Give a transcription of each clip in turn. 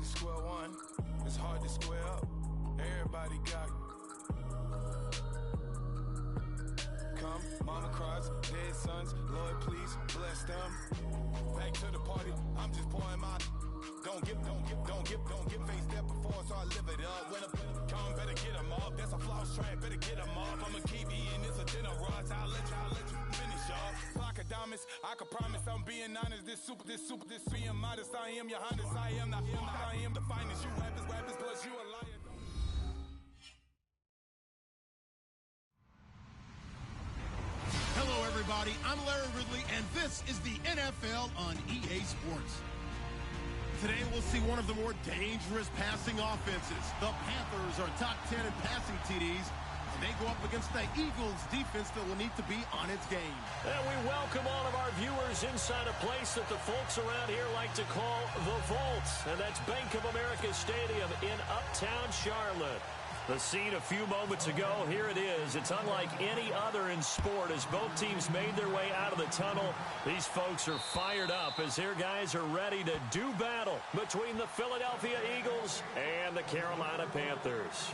to square one. It's hard to square up. Everybody got come, mama cries, dead sons. Lord, please bless them. Back to the party. I'm just pouring my. Don't give face that before, so I live it up. When I come, better get them up. That's a floss track, better get them up. I'ma keep eating this a dinner rush. I'll let you finish up. Flock of diamonds, I can promise I'm being honest. This being modest. I am your highness. I am the finest. You rappers, plus you a liar. Hello, everybody. I'm Larry Ridley, and this is the NFL on EA Sports. Today, we'll see one of the more dangerous passing offenses. The Panthers are top 10 in passing TDs, and they go up against the Eagles defense that will need to be on its game. And we welcome all of our viewers inside a place that the folks around here like to call the Vault, and that's Bank of America Stadium in Uptown Charlotte. The scene a few moments ago, here it is. It's unlike any other in sport as both teams made their way out of the tunnel. These folks are fired up as their guys are ready to do battle between the Philadelphia Eagles and the Carolina Panthers.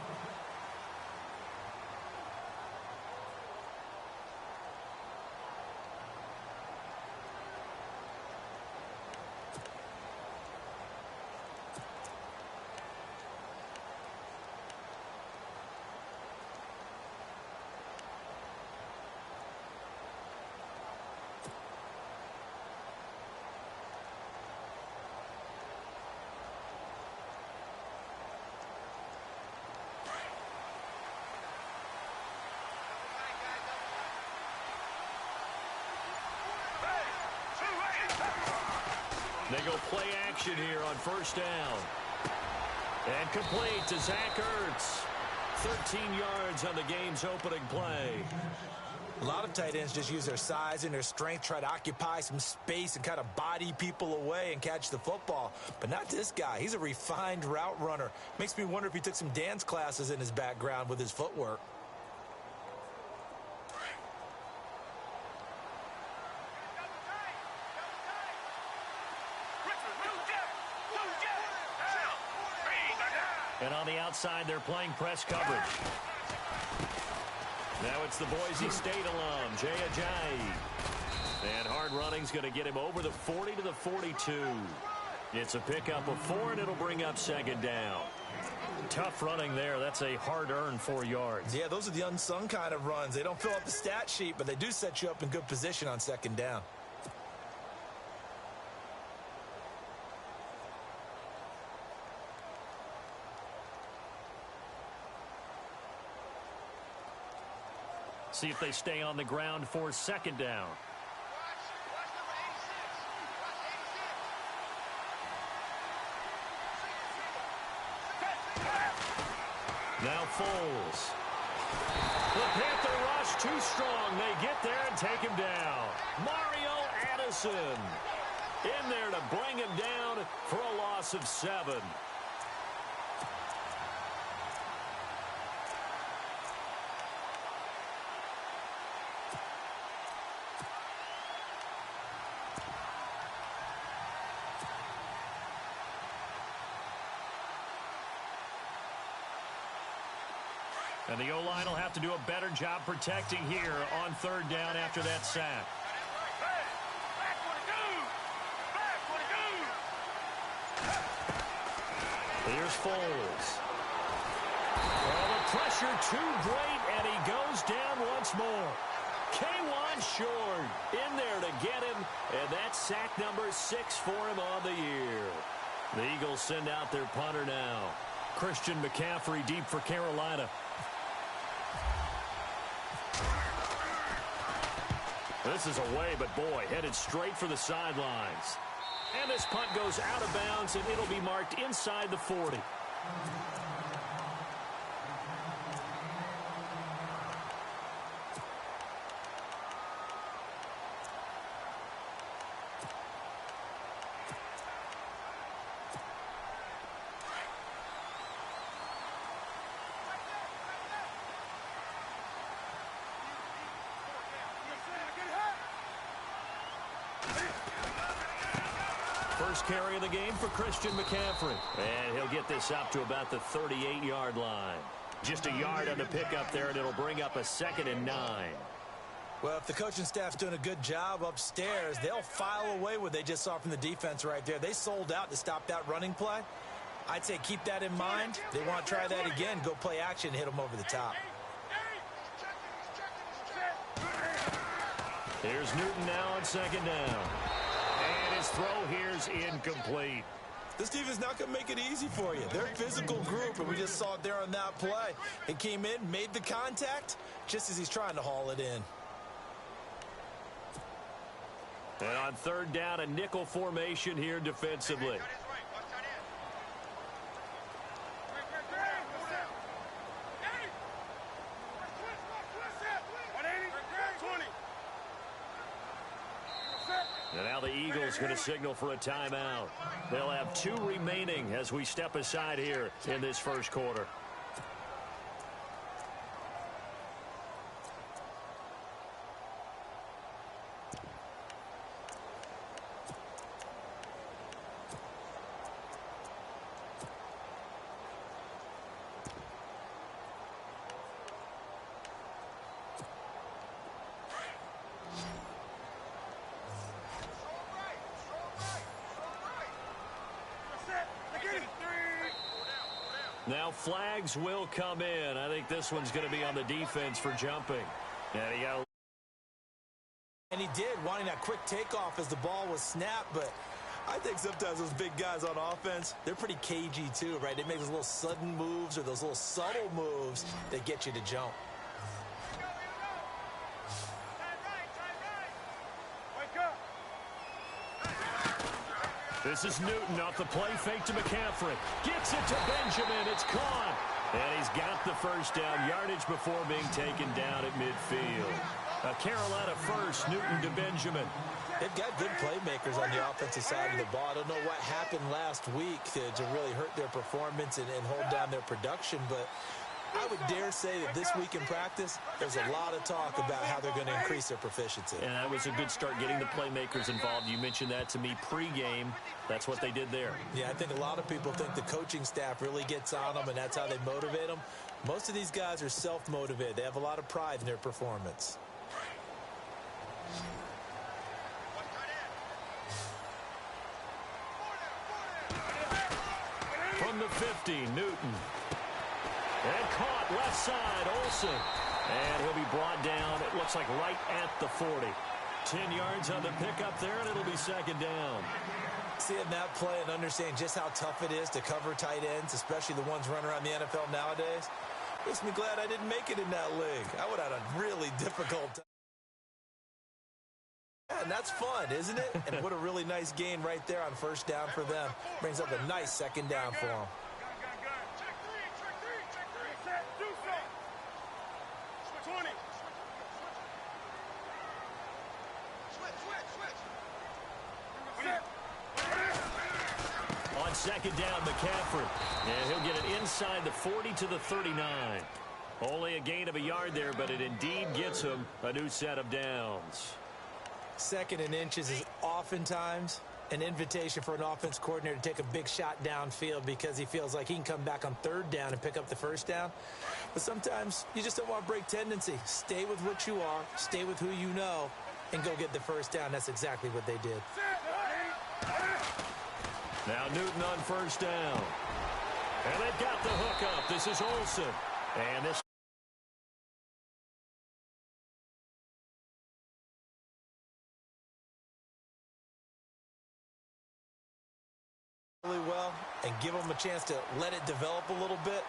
They go play action here on first down. And complete to Zach Ertz. 13 yards on the game's opening play. A lot of tight ends just use their size and their strength, try to occupy some space and kind of body people away and catch the football. But not this guy. He's a refined route runner. Makes me wonder if he took some dance classes in his background with his footwork. And on the outside, they're playing press coverage. Now it's the Boise State alum, Jay Ajayi. And hard running's going to get him over the 40 to the 42. It's a pickup of 4, and it'll bring up second down. Tough running there. That's a hard-earned 4 yards. Yeah, those are the unsung kind of runs. They don't fill up the stat sheet, but they do set you up in good position on second down. See if they stay on the ground for second down. Now Foles. The Panther rush too strong. They get there and take him down. Mario Addison in there to bring him down for a loss of 7. And the O-line will have to do a better job protecting here on third down after that sack. Here's Foles. Oh, the pressure too great, and he goes down once more. K1 short in there to get him, and that's sack number 6 for him on the year. The Eagles send out their punter now. Christian McCaffrey deep for Carolina. This is away, but boy, headed straight for the sidelines. And this punt goes out of bounds, and it'll be marked inside the 40. first carry of the game for Christian McCaffrey. And he'll get this up to about the 38-yard line. Just a yard on the pickup there, and it'll bring up a 2nd and 9. Well, if the coaching staff's doing a good job upstairs, they'll file away what they just saw from the defense right there. They sold out to stop that running play. I'd say keep that in mind. They want to try that again, go play action, hit them over the top. Here's Newton now on 2nd down. And his throw here's incomplete. This defense not going to make it easy for you. They're a physical group, and we just saw it there on that play. He came in, made the contact, just as he's trying to haul it in. And on 3rd down, a nickel formation here defensively. And now the Eagles going to signal for a timeout. They'll have 2 remaining as we step aside here in this first quarter. Now flags will come in. I think this one's going to be on the defense for jumping. And he did, wanting that quick takeoff as the ball was snapped, but I think sometimes those big guys on offense, they're pretty cagey too, right? They make those little sudden moves or those little subtle moves that get you to jump. This is Newton off the play fake to McCaffrey. Gets it to Benjamin. It's caught. And he's got the first down. Yardage before being taken down at midfield. Carolina first. Newton to Benjamin. They've got good playmakers on the offensive side of the ball. I don't know what happened last week to really hurt their performance and hold down their production, but I would dare say that this week in practice, there's a lot of talk about how they're going to increase their proficiency. And that was a good start getting the playmakers involved. You mentioned that to me pregame. That's what they did there. Yeah, I think a lot of people think the coaching staff really gets on them, and that's how they motivate them. Most of these guys are self-motivated. They have a lot of pride in their performance. From the 50, Newton. And caught left side, Olsen. And he'll be brought down, it looks like right at the 40. 10 yards on the pickup there, and it'll be 2nd down. Seeing that play and understanding just how tough it is to cover tight ends, especially the ones running around the NFL nowadays, makes me glad I didn't make it in that league. I would have had a really difficult time. Yeah, and that's fun, isn't it? And what a really nice gain right there on 1st down for them. Brings up a nice 2nd down for them. On 2nd down, McCaffrey. And he'll get it inside the 40 to the 39. Only a gain of a yard there, but it indeed gets him a new set of downs. 2nd and inches is oftentimes an invitation for an offense coordinator to take a big shot downfield because he feels like he can come back on 3rd down and pick up the 1st down. But sometimes you just don't want to break tendency. Stay with what you are, stay with who you know, and go get the 1st down. That's exactly what they did. Now Newton on 1st down. And they've got the hookup. This is Olsen. And this really well and give them a chance to let it develop a little bit.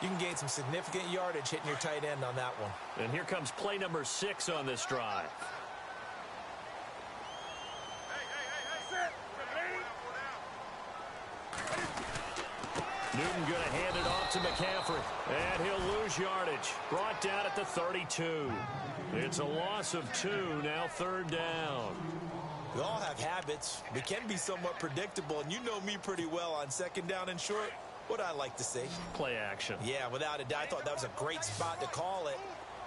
You can gain some significant yardage hitting your tight end on that one. And here comes play number 6 on this drive. Newton going to hand it off to McCaffrey. And he'll lose yardage. Brought down at the 32. It's a loss of 2. Now 3rd down. We all have habits. We can be somewhat predictable, and you know me pretty well on 2nd down and short. What I like to see. Play action. Yeah, without a doubt. I thought that was a great spot to call it.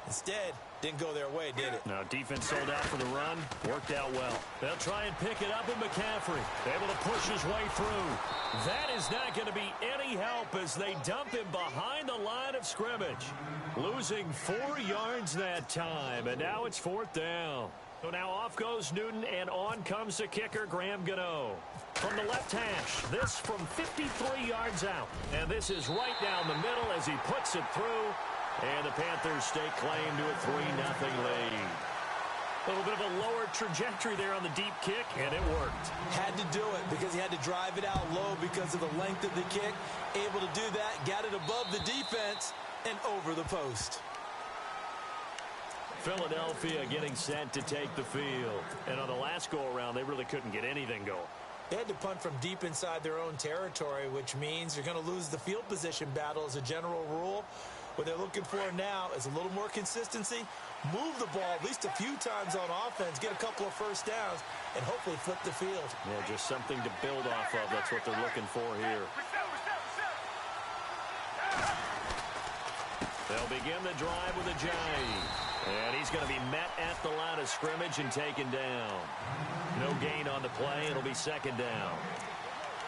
Instead, didn't go their way, did it? No, defense sold out for the run. Worked out well. They'll try and pick it up in McCaffrey. Able to push his way through. That is not going to be any help as they dump him behind the line of scrimmage. Losing 4 yards that time, and now it's 4th down. So now off goes Newton, and on comes the kicker, Graham Gano. From the left hash, this from 53 yards out. And this is right down the middle as he puts it through. And the Panthers stake claim to a 3-0 lead. A little bit of a lower trajectory there on the deep kick, and it worked. Had to do it because he had to drive it out low because of the length of the kick. Able to do that, got it above the defense and over the post. Philadelphia getting set to take the field. And on the last go-around, they really couldn't get anything going. They had to punt from deep inside their own territory, which means you're going to lose the field position battle as a general rule. What they're looking for now is a little more consistency, move the ball at least a few times on offense, get a couple of first downs, and hopefully flip the field. Yeah, just something to build off of. That's what they're looking for here. They'll begin the drive with a jive. And he's going to be met at the line of scrimmage and taken down. No gain on the play. It'll be 2nd down.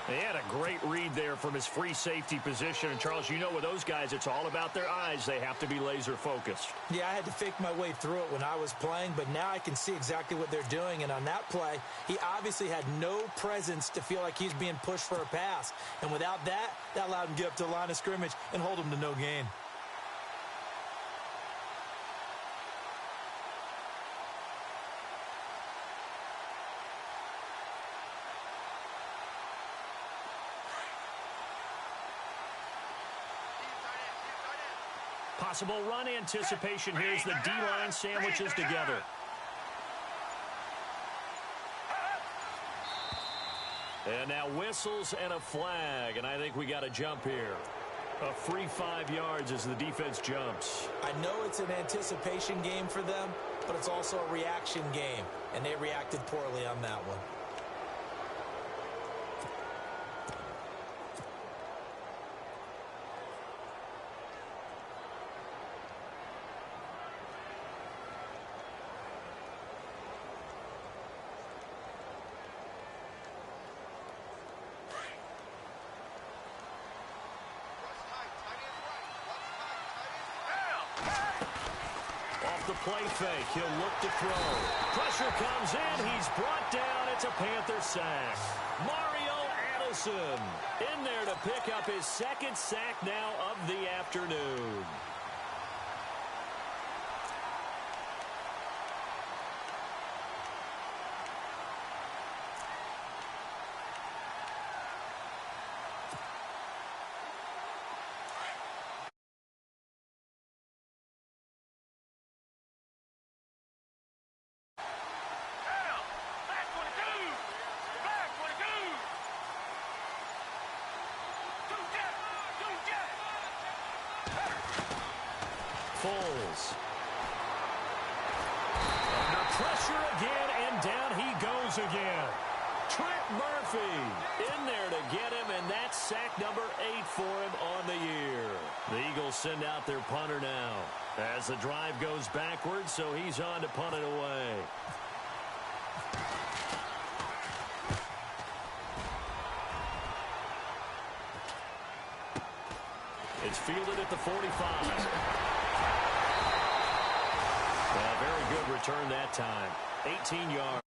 They had a great read there from his free safety position. And, Charles, you know with those guys, it's all about their eyes. They have to be laser focused. Yeah, I had to fake my way through it when I was playing, but now I can see exactly what they're doing. And on that play, he obviously had no presence to feel like he's being pushed for a pass. And without that, that allowed him to get up to the line of scrimmage and hold him to no gain. Possible run anticipation here as the D-line sandwiches together. And now whistles and a flag, and I think we got a jump here. A free 5 yards as the defense jumps. I know it's an anticipation game for them, but it's also a reaction game, and they reacted poorly on that one. The play fake. He'll look to throw. Pressure comes in. He's brought down. It's a Panther sack. Mario Addison in there to pick up his 2nd sack now of the afternoon. Foles. Under pressure again, and down he goes again. Trent Murphy in there to get him, and that's sack number 8 for him on the year. The Eagles send out their punter now as the drive goes backwards, so he's on to punt it away. It's fielded at the 45. Very good return that time. 18 yards.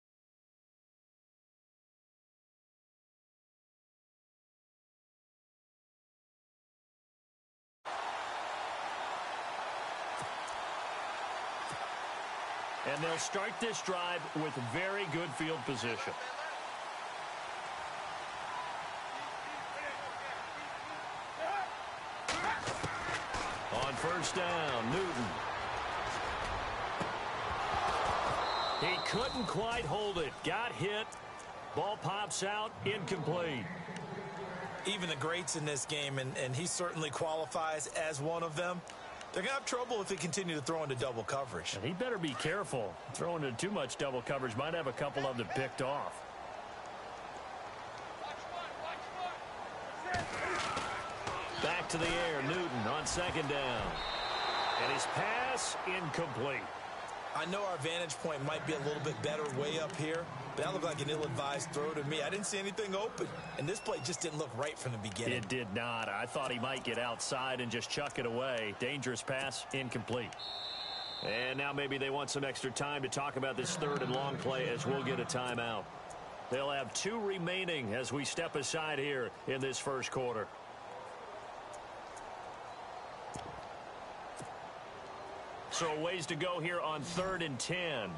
And they'll start this drive with very good field position. On 1st down, Newton. He couldn't quite hold it. Got hit. Ball pops out. Incomplete. Even the greats in this game, and he certainly qualifies as one of them, they're going to have trouble if they continue to throw into double coverage. And he better be careful. Throwing into too much double coverage might have a couple of them picked off. Back to the air. Newton on 2nd down. And his pass incomplete. I know our vantage point might be a little bit better way up here, but that looked like an ill-advised throw to me. I didn't see anything open, and this play just didn't look right from the beginning. It did not. I thought he might get outside and just chuck it away. Dangerous pass, incomplete. And now maybe they want some extra time to talk about this third and long play as we'll get a timeout. They'll have 2 remaining as we step aside here in this first quarter. So a ways to go here on 3rd and 10.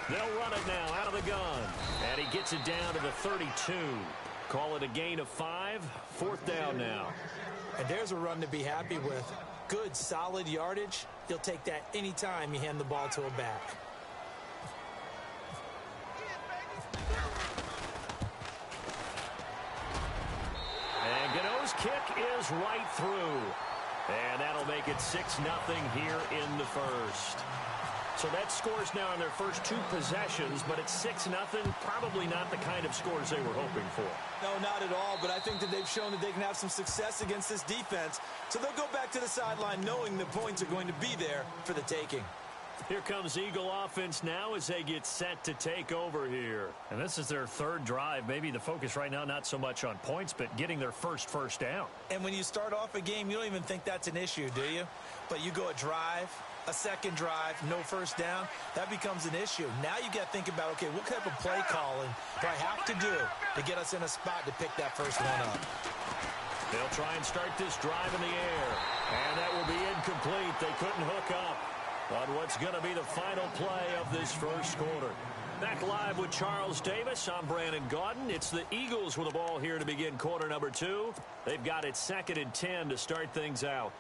They'll run it now out of the gun. And he gets it down to the 32. Call it a gain of 5. 4th down now. And there's a run to be happy with. Good, solid yardage. You'll take that anytime you hand the ball to a back. And Gano's kick is right through. And that'll make it 6-0 here in the first. So that scores now in their first 2 possessions, but it's 6-0. Probably not the kind of scores they were hoping for. No, not at all, but I think that they've shown that they can have some success against this defense. So they'll go back to the sideline knowing the points are going to be there for the taking. Here comes Eagle offense now as they get set to take over here. And this is their 3rd drive. Maybe the focus right now not so much on points, but getting their first down. And when you start off a game, you don't even think that's an issue, do you? But you go a drive, a second drive, no first down, that becomes an issue. Now you got to think about, okay, what type of play calling do I have to do to get us in a spot to pick that first one up? They'll try and start this drive in the air. And that will be incomplete. They couldn't hook up on what's going to be the final play of this first quarter. Back live with Charles Davis. I'm Brandon Gaudin. It's the Eagles with the ball here to begin quarter number 2. They've got it 2nd and 10 to start things out.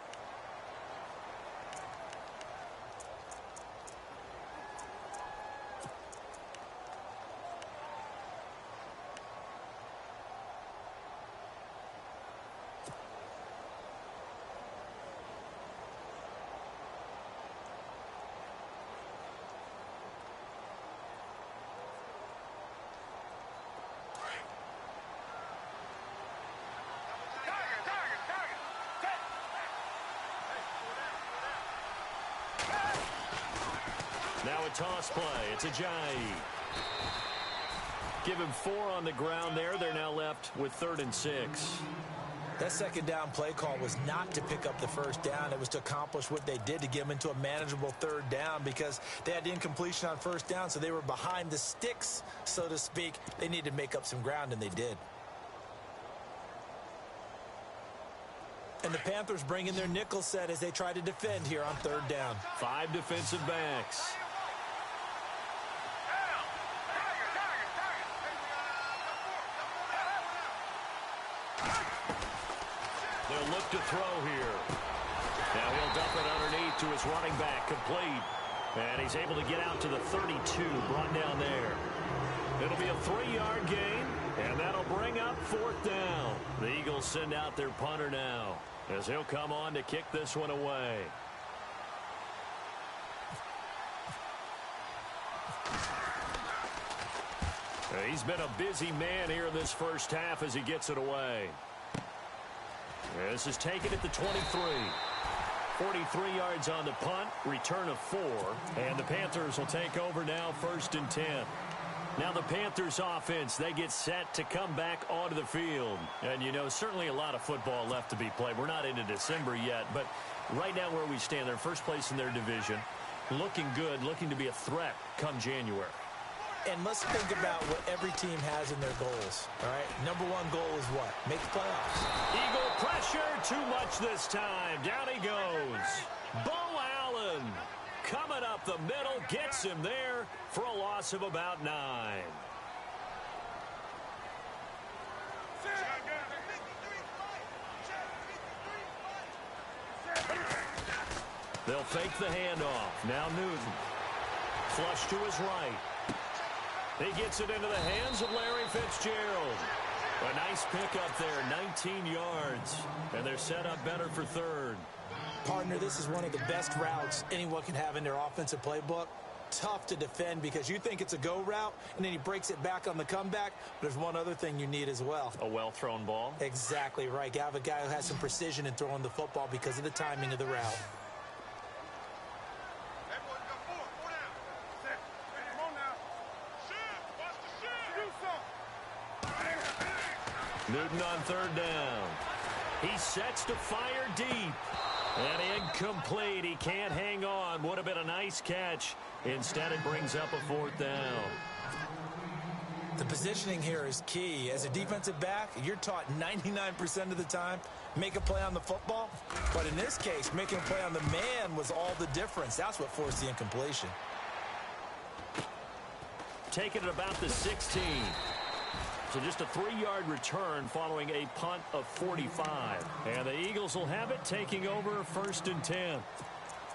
Now a toss play. It's Ajayi. Give him 4 on the ground there. They're now left with 3rd and 6. That second down play call was not to pick up the first down. It was to accomplish what they did to get them into a manageable 3rd down because they had incompletion on first down, so they were behind the sticks, so to speak. They needed to make up some ground, and they did. And the Panthers bring in their nickel set as they try to defend here on 3rd down. 5 defensive backs. They'll look to throw here. Now he'll dump it underneath to his running back, complete. And he's able to get out to the 32, brought down there. It'll be a 3-yard gain, and that'll bring up 4th down. The Eagles send out their punter now as he'll come on to kick this one away. He's been a busy man here in this first half as he gets it away. This is taken at the 23. 43 yards on the punt, return of 4, and the Panthers will take over now 1st and 10. Now the Panthers offense, they get set to come back onto the field. And, you know, certainly a lot of football left to be played. We're not into December yet, but right now where we stand, they're first place in their division. Looking good, looking to be a threat come January. And let's think about what every team has in their goals, all right? Number 1 goal is what? Make the playoffs. Eagle pressure, too much this time. Down he goes. Bo Allen coming up the middle, gets him there for a loss of about 9. They'll fake the handoff. Now Newton. Flush to his right. He gets it into the hands of Larry Fitzgerald. A nice pickup there, 19 yards. And they're set up better for 3rd. Partner, this is one of the best routes anyone can have in their offensive playbook. tough to defend because you think it's a go route, and then he breaks it back on the comeback. There's one other thing you need as well. A well-thrown ball? Exactly right. You have a guy who has some precision in throwing the football because of the timing of the route. Newton on third down. He sets to fire deep. And incomplete. He can't hang on. Would have been a nice catch. Instead, it brings up a fourth down. The positioning here is key. As a defensive back, you're taught 99% of the time, make a play on the football. But in this case, making a play on the man was all the difference. That's what forced the incompletion. Taking it about the 16. So just a 3-yard return following a punt of 45. And the Eagles will have it, taking over 1st and 10.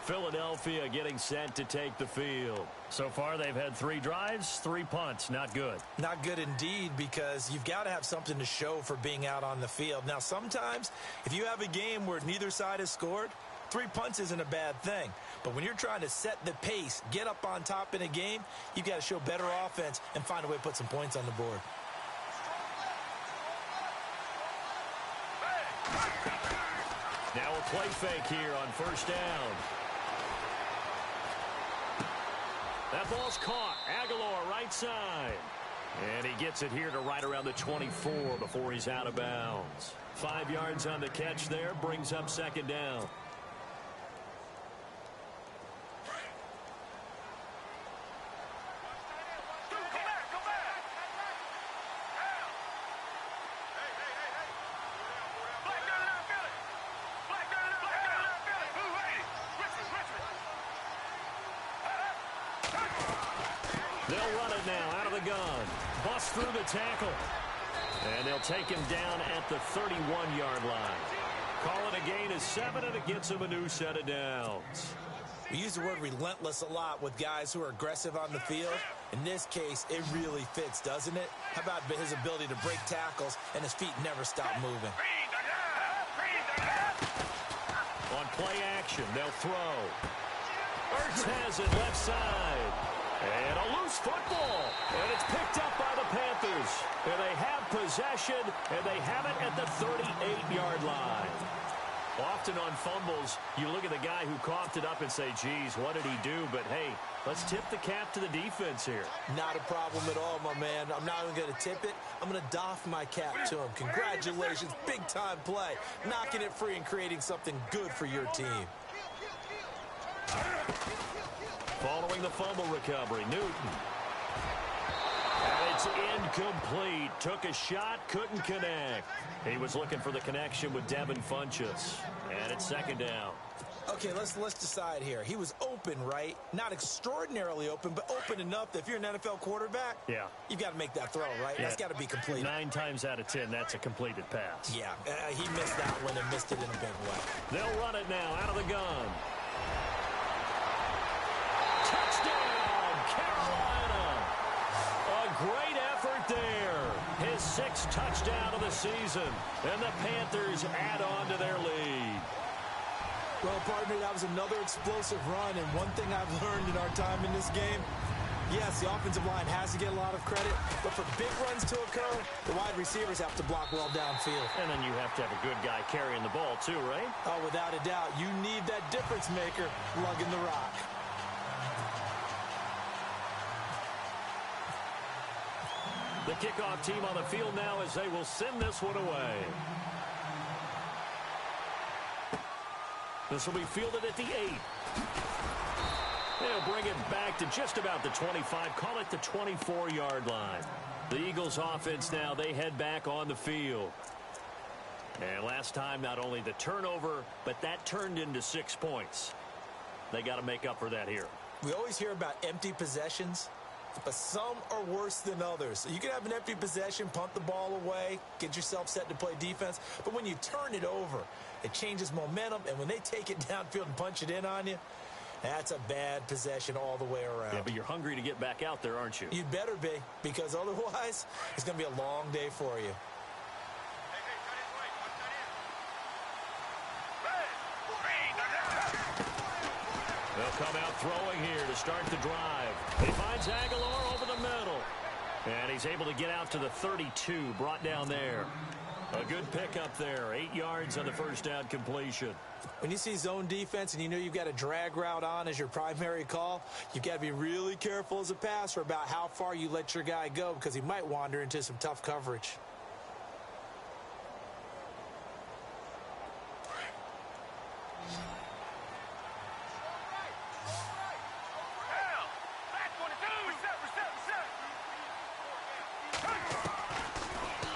Philadelphia getting set to take the field. So far, they've had 3 drives, 3 punts. Not good. Not good indeed, because you've got to have something to show for being out on the field. Now, sometimes, if you have a game where neither side has scored, 3 punts isn't a bad thing. But when you're trying to set the pace, get up on top in a game, you've got to show better offense and find a way to put some points on the board. Now a play fake here on 1st down. That ball's caught. Aguilar right side. And he gets it here to right around the 24 before he's out of bounds. 5 yards on the catch there. Brings up 2nd down. They'll run it now out of the gun. Bust through the tackle. And they'll take him down at the 31-yard line. Call it a gain of 7, and it gets him a new set of downs. We use the word relentless a lot with guys who are aggressive on the field. In this case, it really fits, doesn't it? How about his ability to break tackles and his feet never stop moving? On play action, they'll throw. Ertz has it left side. And a loose football. And it's picked up by the Panthers. And they have possession, and they have it at the 38-yard line. Often on fumbles, you look at the guy who coughed it up and say, geez, what did he do? But, hey, let's tip the cap to the defense here. Not a problem at all, my man. I'm not even going to tip it. I'm going to doff my cap to him. Congratulations. Big-time play. Knocking it free and creating something good for your team. Following the fumble recovery, Newton. And it's incomplete. Took a shot, couldn't connect. He was looking for the connection with Devin Funchess. And it's 2nd down. Okay, let's decide here. He was open, right? Not extraordinarily open, but open enough that if you're an NFL quarterback, yeah, you've got to make that throw, right? Yeah. That's got to be complete. 9 times out of 10, that's a completed pass. Yeah, he missed that one and missed it in a big way. They'll run it now out of the gun. Touchdown, Carolina. A great effort there. His 6th touchdown of the season. And the Panthers add on to their lead. Well, partner, that was another explosive run. And one thing I've learned in our time in this game, yes, the offensive line has to get a lot of credit. But for big runs to occur, the wide receivers have to block well downfield. And then you have to have a good guy carrying the ball too, right? Oh, without a doubt. You need that difference maker lugging the rock. The kickoff team on the field now as they will send this one away. This will be fielded at the 8. They'll bring it back to just about the 25. Call it the 24-yard line. The Eagles offense now, they head back on the field. And last time, not only the turnover, but that turned into 6 points. They got to make up for that here. We always hear about empty possessions, but some are worse than others. You can have an empty possession, punt the ball away, get yourself set to play defense. But when you turn it over, it changes momentum. And when they take it downfield and punch it in on you, that's a bad possession all the way around. Yeah, but you're hungry to get back out there, aren't you? You better be, because otherwise it's going to be a long day for you. They'll come out throwing here to start the drive. He finds Aguilar over the middle. And he's able to get out to the 32, brought down there. A good pickup there, 8 yards on the first down completion. When you see zone defense and you know you've got a drag route on as your primary call, you've got to be really careful as a passer about how far you let your guy go because he might wander into some tough coverage.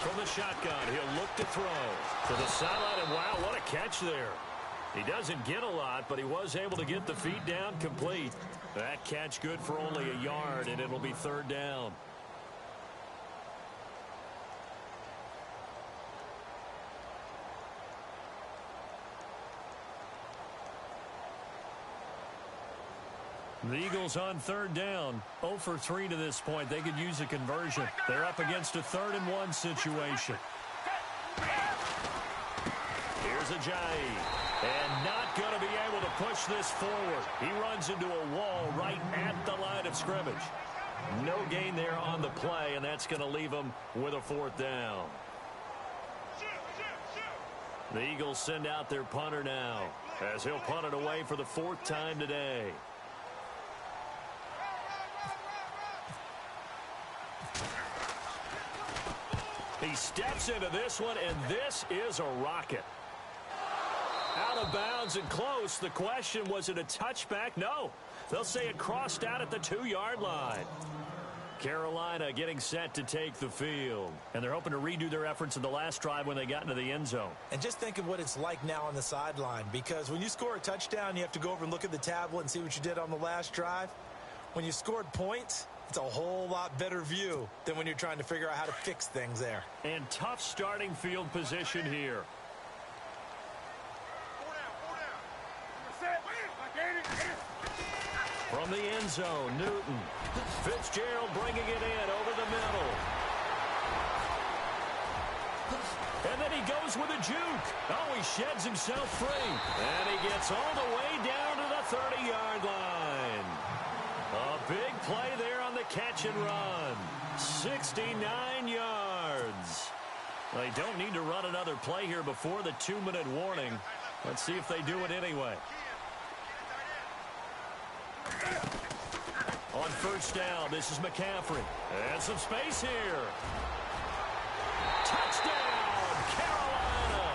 From the shotgun, he'll look to throw to the sideline, and wow, what a catch there. He doesn't get a lot, but he was able to get the feet down complete. That catch good for only a yard, and it'll be third down. The Eagles on third down, 0 for 3 to this point. They could use a conversion. They're up against a 3rd and 1 situation. Here's Ajayi, and not going to be able to push this forward. He runs into a wall right at the line of scrimmage. No gain there on the play, and that's going to leave him with a 4th down. The Eagles send out their punter now, as he'll punt it away for the 4th time today. He steps into this one, and this is a rocket. Out of bounds and close. The question, was it a touchback? No. They'll say it crossed out at the 2-yard line. Carolina getting set to take the field. And they're hoping to redo their efforts in the last drive when they got into the end zone. And just think of what it's like now on the sideline, because when you score a touchdown, you have to go over and look at the tablet and see what you did on the last drive. When you scored points, it's a whole lot better view than when you're trying to figure out how to fix things there. And tough starting field position here. From the end zone, Newton. Fitzgerald bringing it in over the middle. And then he goes with a juke. Oh, he sheds himself free. And he gets all the way down to the 30-yard line. A big play there on the catch and run. 69 yards. They don't need to run another play here before the 2-minute warning. Let's see if they do it anyway. On first down, this is McCaffrey. And some space here. Touchdown, Carolina.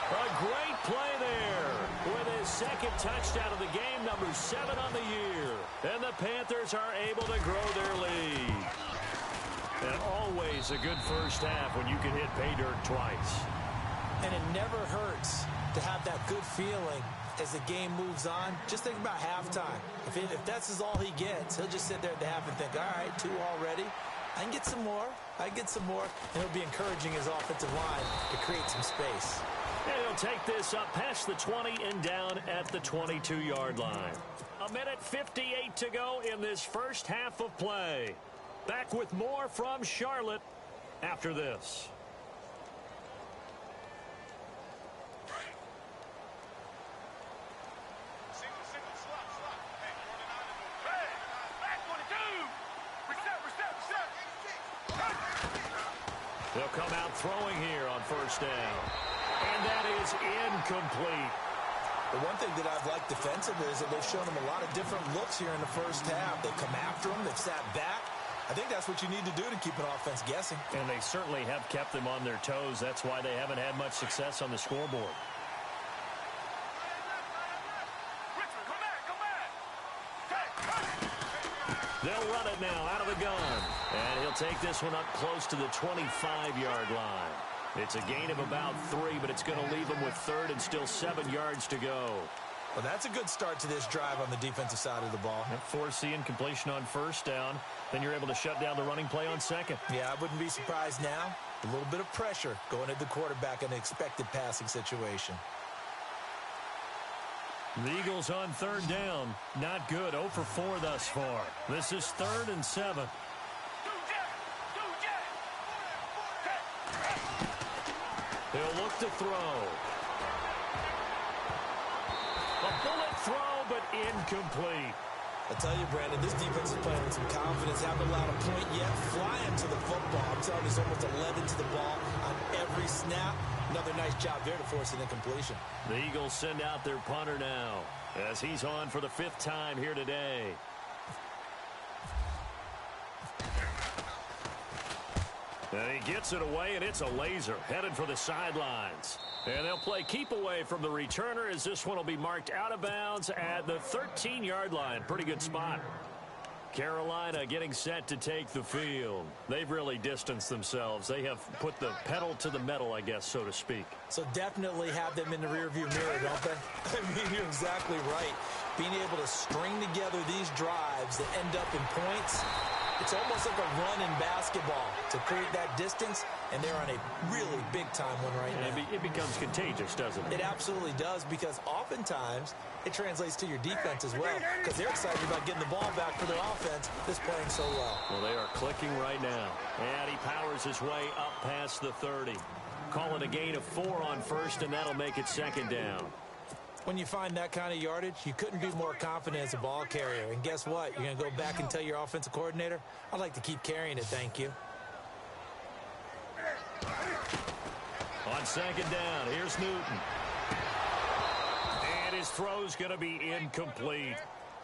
A great play there with his 2nd touchdown of the game, number 7 on the year. And the Panthers are able to grow their lead. And always a good first half when you can hit pay dirt twice. And it never hurts to have that good feeling as the game moves on. Just think about halftime. If that's all he gets, he'll just sit there at the half and think, all right, 2 already. I can get some more. I can get some more. And it'll be encouraging his offensive line to create some space. And he'll take this up past the 20 and down at the 22-yard line. 1:58 to go in this first half of play. Back with more from Charlotte after this. They'll come out throwing here on first down. And that is incomplete. The one thing that I've liked defensively is that they've shown him a lot of different looks here in the first half. They've come after him. They've sat back. I think that's what you need to do to keep an offense guessing. And they certainly have kept them on their toes. That's why they haven't had much success on the scoreboard. They'll run it now out of the gun. And he'll take this one up close to the 25-yard line. It's a gain of about 3, but it's going to leave them with 3rd and still 7 yards to go. Well, that's a good start to this drive on the defensive side of the ball. Foreseeing completion on first down. Then you're able to shut down the running play on 2nd. Yeah, I wouldn't be surprised now. A little bit of pressure going at the quarterback in an expected passing situation. The Eagles on 3rd down. Not good. 0 for 4 thus far. This is 3rd and 7. He'll look to throw. A bullet throw, but incomplete. I tell you, Brandon, this defense is playing with some confidence. Haven't allowed a point yet. Flying to the football. I'm telling you, there's almost 11 to the ball on every snap. Another nice job there to force an incompletion. The Eagles send out their punter now as he's on for the 5th time here today. And he gets it away, and it's a laser headed for the sidelines. And they'll play keep away from the returner as this one will be marked out of bounds at the 13-yard line. Pretty good spot. Carolina getting set to take the field. They've really distanced themselves. They have put the pedal to the metal, I guess, so to speak. So definitely have them in the rearview mirror, don't they? I mean, you're exactly right. Being able to string together these drives that end up in points, it's almost like a run in basketball to create that distance, and they're on a really big-time one right now. It becomes contagious, doesn't it? It absolutely does, because oftentimes it translates to your defense as well, because they're excited about getting the ball back for their offense that's playing so well. Well, they are clicking right now. And he powers his way up past the 30. Call it a gain of 4 on first, and that'll make it 2nd down. When you find that kind of yardage, you couldn't be more confident as a ball carrier. And guess what? You're going to go back and tell your offensive coordinator, I'd like to keep carrying it, thank you. On 2nd down, here's Newton. And his throw's going to be incomplete.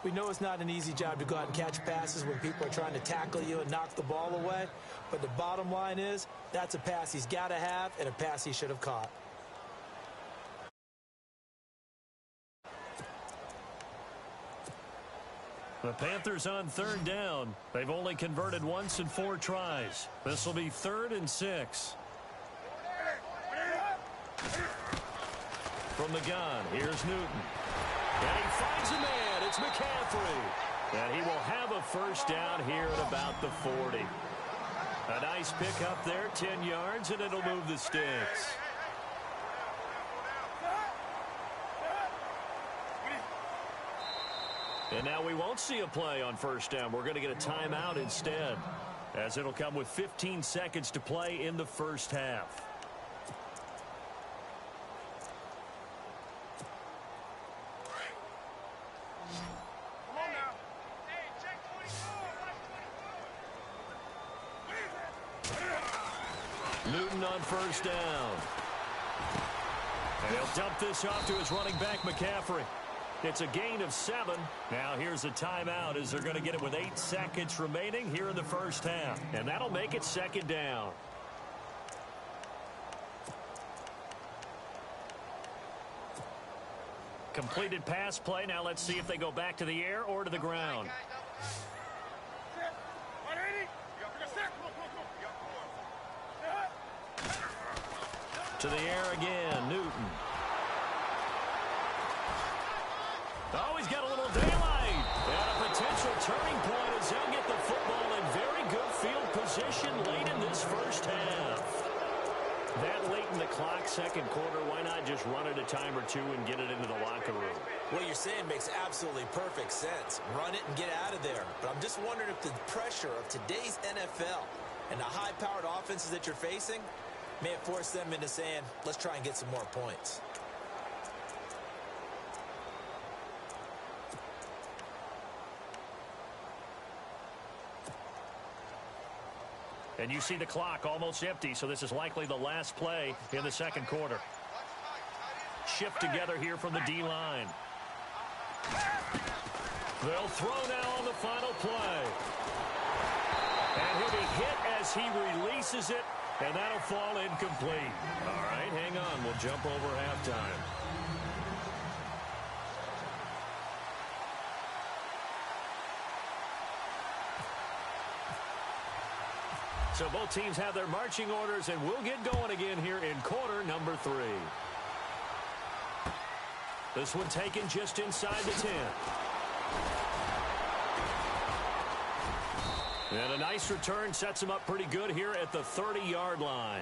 We know it's not an easy job to go out and catch passes when people are trying to tackle you and knock the ball away. But the bottom line is, that's a pass he's got to have and a pass he should have caught. The Panthers on 3rd down. They've only converted once in 4 tries. This will be 3rd and 6. From the gun, here's Newton. And he finds a man. It's McCaffrey. And he will have a 1st down here at about the 40. A nice pick up there, 10 yards, and it'll move the sticks. And now we won't see a play on 1st down. We're going to get a timeout instead, as it'll come with 15 seconds to play in the 1st half. Newton on 1st down. And he'll dump this off to his running back, McCaffrey. It's a gain of 7. Now here's a timeout as they're going to get it with 8 seconds remaining here in the 1st half. And that'll make it 2nd down. Completed pass play. Now let's see if they go back to the air or to the ground. To the air again, Newton. Oh, he's got a little daylight. And a potential turning point as they'll get the football in very good field position late in this 1st half. That late in the clock, 2nd quarter, why not just run it a time or 2 and get it into the locker room? What you're saying makes absolutely perfect sense. Run it and get out of there. But I'm just wondering if the pressure of today's NFL and the high-powered offenses that you're facing may have forced them into saying, let's try and get some more points. And you see the clock almost empty, so this is likely the last play in the 2nd quarter. Shift together here from the D-line. They'll throw now on the final play. And he'll be hit as he releases it, and that'll fall incomplete. All right, hang on. We'll jump over halftime. So both teams have their marching orders, and we'll get going again here in quarter number 3. This one taken just inside the 10. And a nice return sets them up pretty good here at the 30-yard line.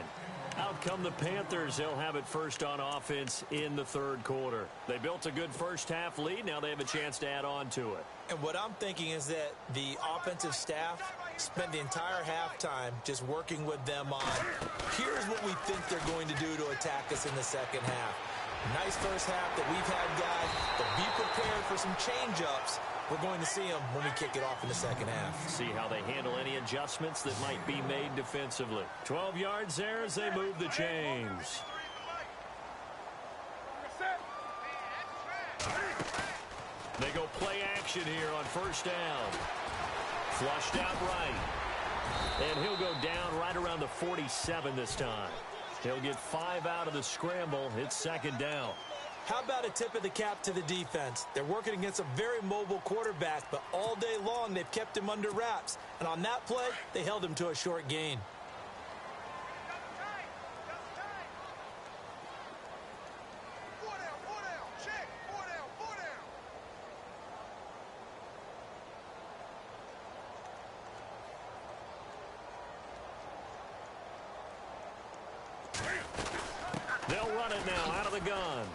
Out come the Panthers. They'll have it first on offense in the 3rd quarter. They built a good 1st half lead. Now they have a chance to add on to it. And what I'm thinking is that the offensive staff spend the entire halftime just working with them on, here's what we think they're going to do to attack us in the 2nd half. Nice 1st half that we've had, guys, but be prepared for some change-ups We're going to see them when we kick it off in the second half. See how they handle any adjustments that might be made defensively. 12 yards there as they move the chains. They go play action here on first down. Flushed out right. And he'll go down right around the 47 this time. He'll get 5 out of the scramble. It's second down. How about a tip of the cap to the defense? They're working against a very mobile quarterback, but all day long they've kept him under wraps. And on that play, they held him to a short gain. They'll run it now out of the gun.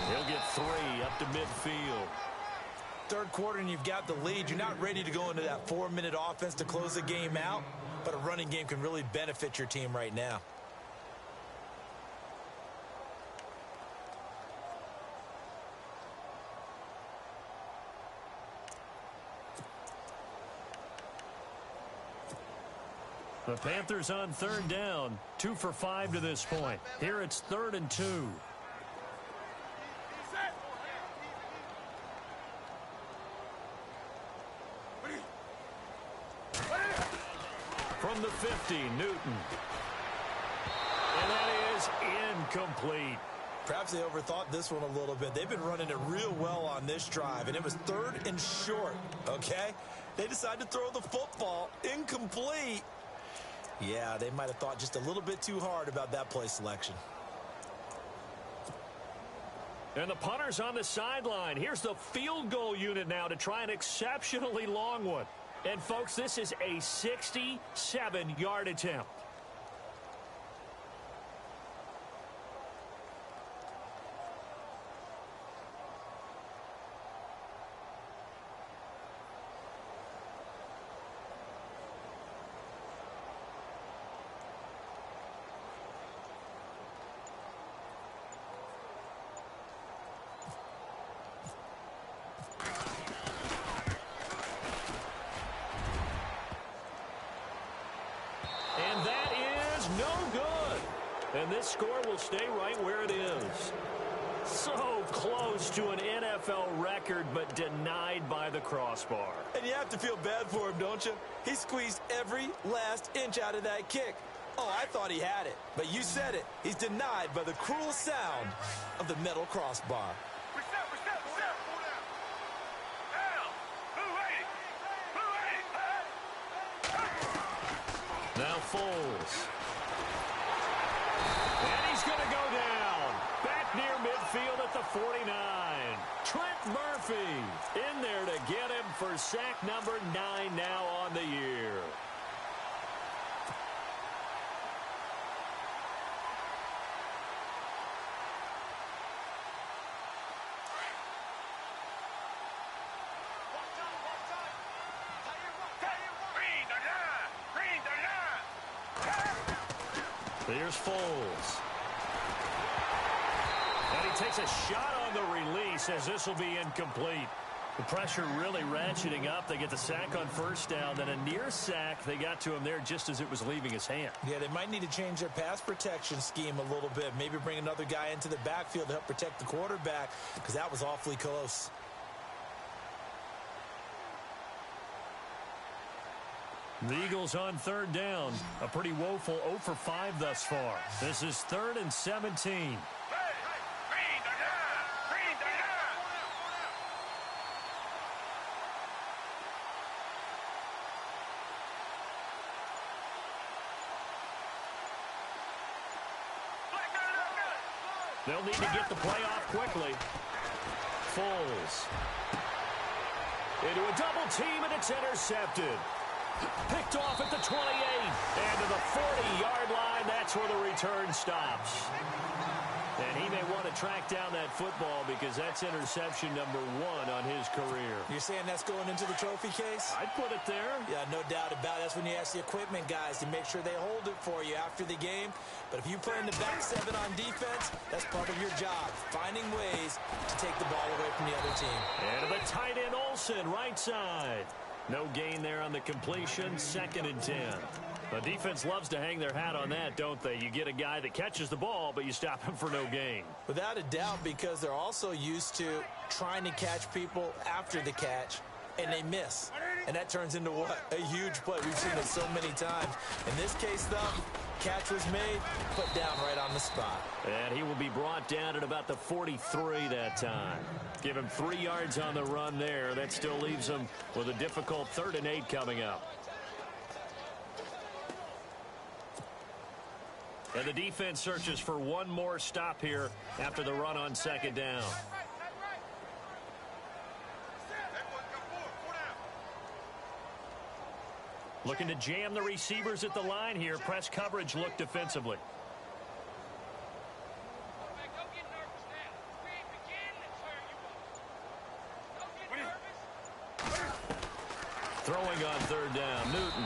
He'll get 3 up to midfield. Third quarter and you've got the lead. You're not ready to go into that 4-minute offense to close the game out, but a running game can really benefit your team right now. The Panthers on third down, 2 for 5 to this point. Here it's 3rd and 2. From the 50, Newton. And that is incomplete. Perhaps they overthought this one a little bit. They've been running it real well on this drive, and it was 3rd and short, okay? They decided to throw the football incomplete. Yeah, they might have thought just a little bit too hard about that play selection. And the punter's on the sideline. Here's the field goal unit now to try an exceptionally long one. And, folks, this is a 67-yard attempt. And that is no good. And this score will stay right where it is. So close to an NFL record, but denied by the crossbar. And you have to feel bad for him, don't you? He squeezed every last inch out of that kick. Oh, I thought he had it. But you said it. He's denied by the cruel sound of the metal crossbar. Now Foles. And he's going to go down. Back near midfield at the 49. Trent Murphy in there to get him for sack number 9 now on the year. Here's Foles. And he takes a shot on the release as this will be incomplete. The pressure really ratcheting up. They get the sack on first down. Then a near sack. They got to him there just as it was leaving his hand. Yeah, they might need to change their pass protection scheme a little bit. Maybe bring another guy into the backfield to help protect the quarterback because that was awfully close. The Eagles on third down. A pretty woeful 0 for 5 thus far. This is 3rd and 17. They'll need to get the play off quickly. Foles. Into a double team, and it's intercepted. Picked off at the 28. And to the 40-yard line, that's where the return stops. And he may want to track down that football because that's interception number 1 on his career. You're saying that's going into the trophy case? I'd put it there. Yeah, no doubt about it. That's when you ask the equipment guys to make sure they hold it for you after the game. But if you play in the back 7 on defense, that's part of your job, finding ways to take the ball away from the other team. And the tight end Olsen, right side. No gain there on the completion, 2nd and 10. The defense loves to hang their hat on that, don't they? You get a guy that catches the ball, but you stop him for no gain. Without a doubt, because they're also used to trying to catch people after the catch, and they miss. And that turns into what? A huge play. We've seen it so many times. In this case, though, catch was made, put down right on the spot. And he will be brought down at about the 43 that time. Give him 3 yards on the run there. That still leaves him with a difficult 3rd and 8 coming up. And the defense searches for one more stop here after the run on 2nd down. Looking to jam the receivers at the line here. Press coverage look defensively. Throwing on 3rd down, Newton.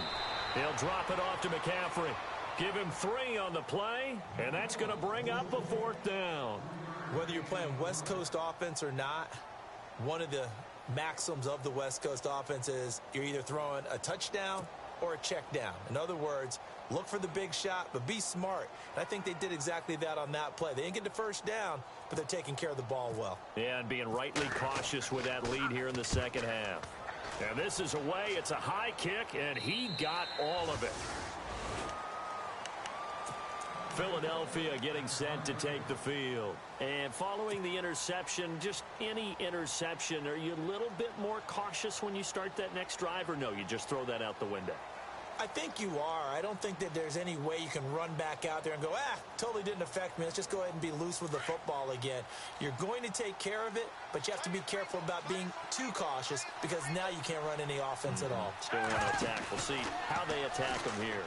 He'll drop it off to McCaffrey. Give him 3 on the play, and that's going to bring up a 4th down. Whether you're playing West Coast offense or not, one of the maxims of the West Coast offense is you're either throwing a touchdown or a check down. In other words, look for the big shot, but be smart. And I think they did exactly that on that play. They didn't get the 1st down, but they're taking care of the ball well. Yeah, and being rightly cautious with that lead here in the 2nd half. And this is away. It's a high kick, and he got all of it. Philadelphia getting set to take the field. And following the interception, just any interception, are you a little bit more cautious when you start that next drive, or no, you just throw that out the window? I think you are. I don't think that there's any way you can run back out there and go, totally didn't affect me. Let's just go ahead and be loose with the football again. You're going to take care of it, but you have to be careful about being too cautious because now you can't run any offense at all. Still want to attack. We'll see how they attack him here.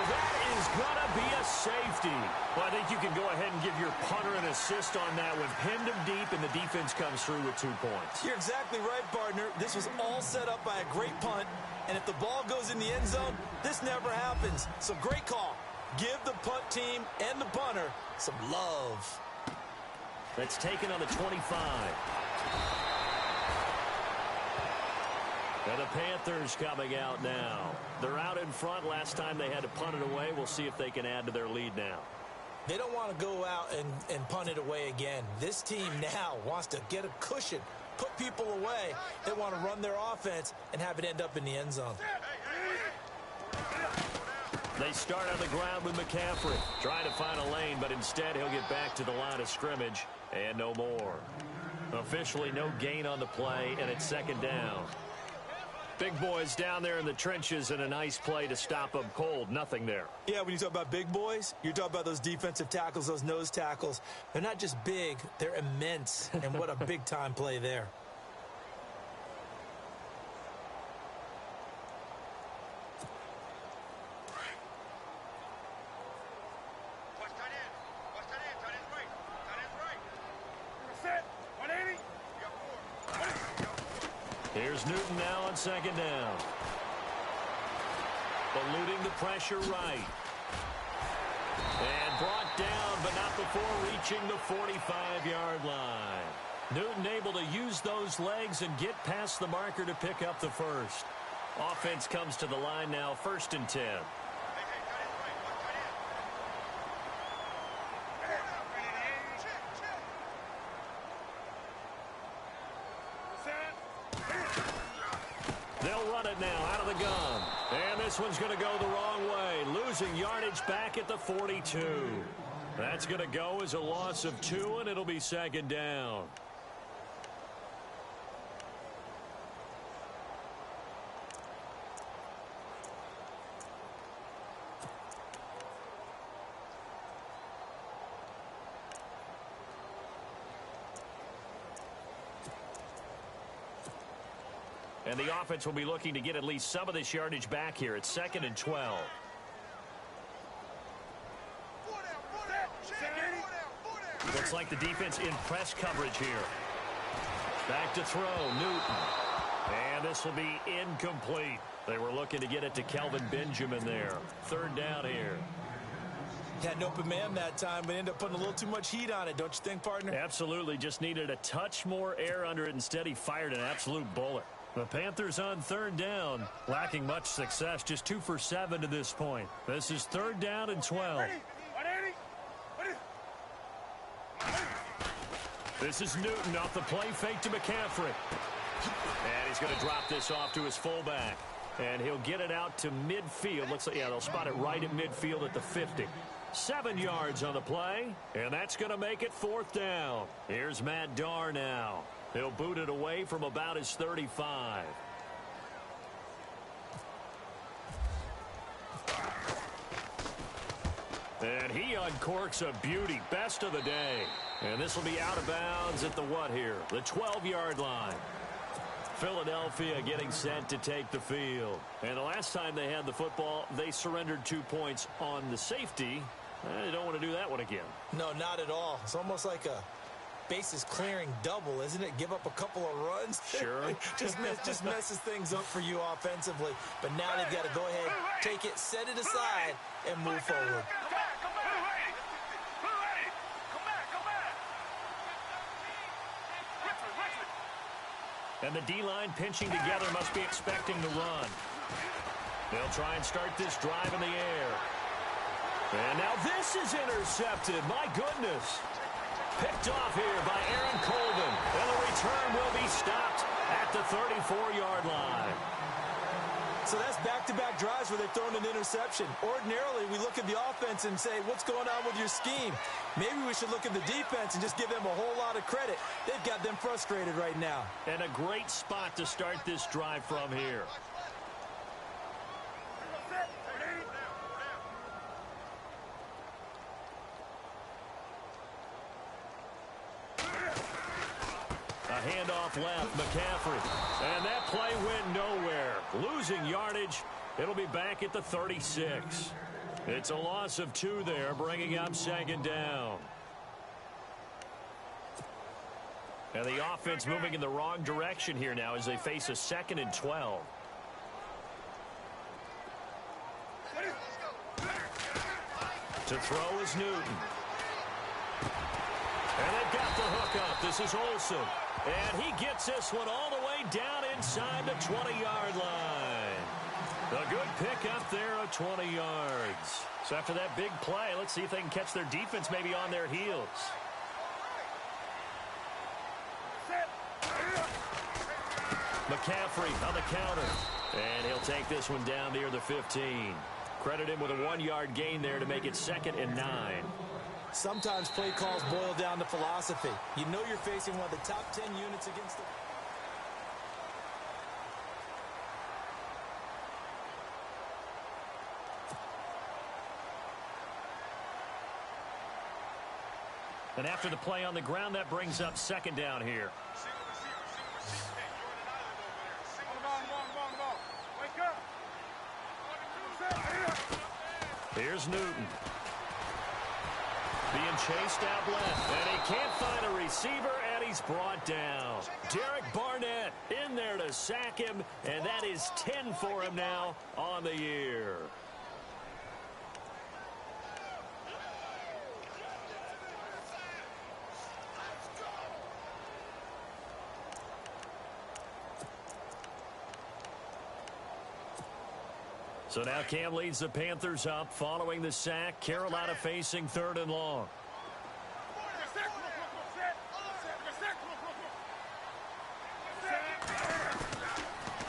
That is going to be a safety. Well, I think you can go ahead and give your punter an assist on that one. Pinned him deep, and the defense comes through with 2 points. You're exactly right, partner. This was all set up by a great punt, and if the ball goes in the end zone, this never happens. So great call. Give the punt team and the punter some love. That's taken on the 25. And the Panthers coming out now. They're out in front. Last time they had to punt it away. We'll see if they can add to their lead now. They don't want to go out and punt it away again. This team now wants to get a cushion, put people away. They want to run their offense and have it end up in the end zone. They start on the ground with McCaffrey. Trying to find a lane, but instead he'll get back to the line of scrimmage and no more. Officially no gain on the play, and it's 2nd down. Big boys down there in the trenches, and a nice play to stop them cold. Nothing there. Yeah, when you talk about big boys, you're talking about those defensive tackles, those nose tackles. They're not just big, they're immense. And what a big-time play there. Here's Newton now on 2nd down. Eluding the pressure right. And brought down, but not before reaching the 45-yard line. Newton able to use those legs and get past the marker to pick up the 1st. Offense comes to the line now, 1st and 10. They'll run it now out of the gun. And this one's going to go the wrong way. Losing yardage back at the 42. That's going to go as a loss of 2, and it'll be 2nd down. And the offense will be looking to get at least some of this yardage back here. It's 2nd and 12. Looks like the defense in press coverage here. Back to throw, Newton. And this will be incomplete. They were looking to get it to Kelvin Benjamin there. Third down here. Had an open man that time, but ended up putting a little too much heat on it, don't you think, partner? Absolutely. Just needed a touch more air under it. Instead, he fired an absolute bullet. The Panthers on third down, lacking much success, just 2 for 7 to this point. This is third down and 12. This is Newton off the play fake to McCaffrey. And he's going to drop this off to his fullback. And he'll get it out to midfield. Looks like, yeah, they'll spot it right at midfield at the 50. 7 yards on the play, and that's going to make it fourth down. Here's Matt Darr now. He'll boot it away from about his 35. And he uncorks a beauty. Best of the day. And this will be out of bounds at the what here? The 12-yard line. Philadelphia getting set to take the field. And the last time they had the football, they surrendered 2 points on the safety. They don't want to do that one again. No, not at all. It's almost like a bases clearing double, isn't it? Give up a couple of runs. Sure. just messes things up for you offensively. But now they've got to go ahead, take it, set it aside, and move forward. And the D-line pinching together must be expecting the run. They'll try and start this drive in the air. And now this is intercepted. My goodness. Picked off here by Aaron Colvin. And the return will be stopped at the 34-yard line. So that's back-to-back drives where they've thrown an interception. Ordinarily, we look at the offense and say, what's going on with your scheme? Maybe we should look at the defense and just give them a whole lot of credit. They've got them frustrated right now. And a great spot to start this drive from here. A handoff left, McCaffrey. And that play went nowhere. Losing yardage. It'll be back at the 36. It's a loss of 2 there, bringing up second down. And the offense moving in the wrong direction here now as they face a 2nd and 12. To throw is Newton. And they've got the hook up. This is Olsen. And he gets this one all the way down inside the 20-yard line. A good pick up there of 20 yards. So after that big play, let's see if they can catch their defense maybe on their heels. McCaffrey on the counter. And he'll take this one down near the 15. Credit him with a 1-yard gain there to make it 2nd and 9. Sometimes play calls boil down to philosophy. You know you're facing one of the top 10 units against the... And after the play on the ground, that brings up second down here. Here's Newton. Being chased out left, and he can't find a receiver, and he's brought down. Derek Barnett in there to sack him, and that is 10 for him now on the year. So now Cam leads the Panthers up following the sack. Carolina facing 3rd and long.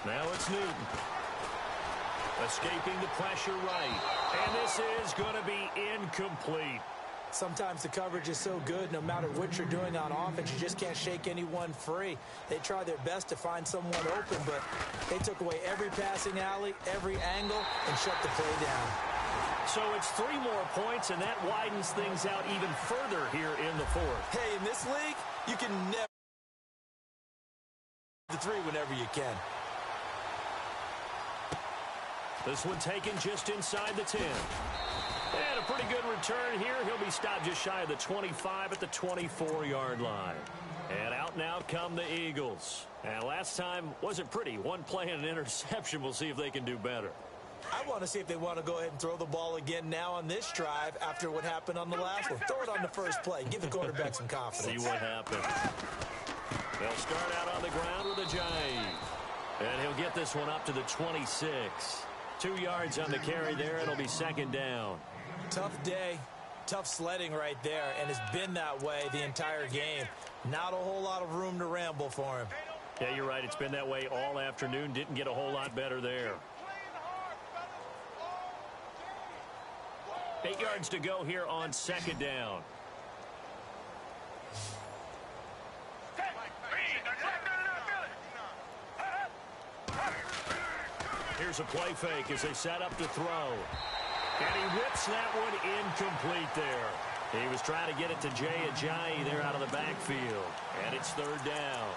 Now it's Newton. Escaping the pressure right. And this is going to be incomplete. Sometimes the coverage is so good, no matter what you're doing on offense, you just can't shake anyone free. They try their best to find someone open, but they took away every passing alley, every angle, and shut the play down. So it's 3 more points, and that widens things out even further here in the 4th. Hey, in this league, you can never the 3 whenever you can. This one taken just inside the 10. And a pretty good return here. He'll be stopped just shy of the 25 at the 24-yard line. And out now come the Eagles. And last time wasn't pretty. One play and an interception. We'll see if they can do better. I want to see if they want to go ahead and throw the ball again now on this drive after what happened on the last one. Throw it on the first play. Give the quarterback some confidence. See what happens. They'll start out on the ground with a jive. And he'll get this one up to the 26. 2 yards on the carry there. It'll be second down. Tough day. Tough sledding right there, and it's been that way the entire game. Not a whole lot of room to ramble for him. Yeah, you're right. It's been that way all afternoon. Didn't get a whole lot better there. 8 yards to go here on second down. Here's a play fake as they set up to throw. And he whips that one incomplete there. He was trying to get it to Jay Ajayi there out of the backfield. And it's third down.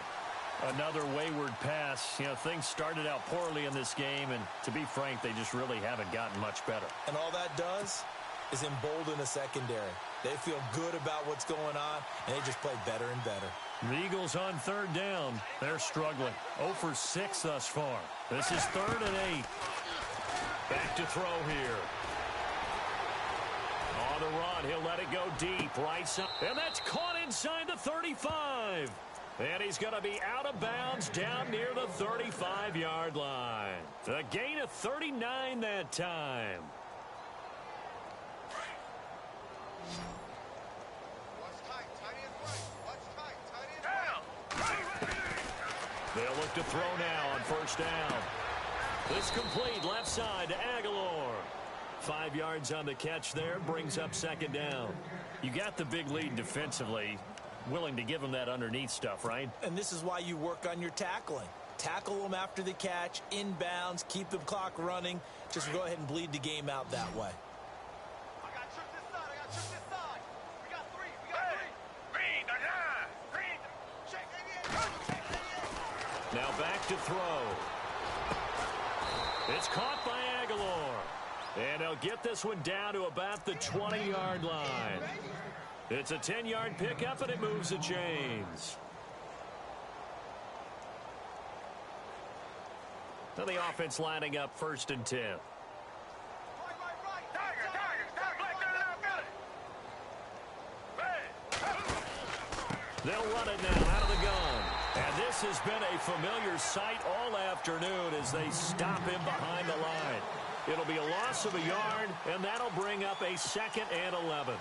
Another wayward pass. You know, things started out poorly in this game, and to be frank, they just really haven't gotten much better. And all that does is embolden a secondary. They feel good about what's going on, and they just play better and better. The Eagles on third down. They're struggling. 0 for 6 thus far. This is 3rd and 8. Back to throw here. On the run, he'll let it go deep. Right side. And that's caught inside the 35. And he's going to be out of bounds down near the 35-yard line. A gain of 39 that time. They'll look to throw now on first down. This complete left side to Aguilar. 5 yards on the catch there, brings up second down. You got the big lead defensively. Willing to give them that underneath stuff, right? And this is why you work on your tackling. Tackle them after the catch, inbounds, keep the clock running. Just go ahead and bleed the game out that way. I got trips this side. I got trips this side. We got three. Green. Check 88. Now back to throw. It's caught by Aguilar. And they'll get this one down to about the 20-yard line. It's a 10-yard pickup, and it moves the chains. So the offense lining up 1st and 10. They'll run it now out of the gun. And this has been a familiar sight all afternoon as they stop him behind the line. It'll be a loss of a yard, and that'll bring up a 2nd and 11.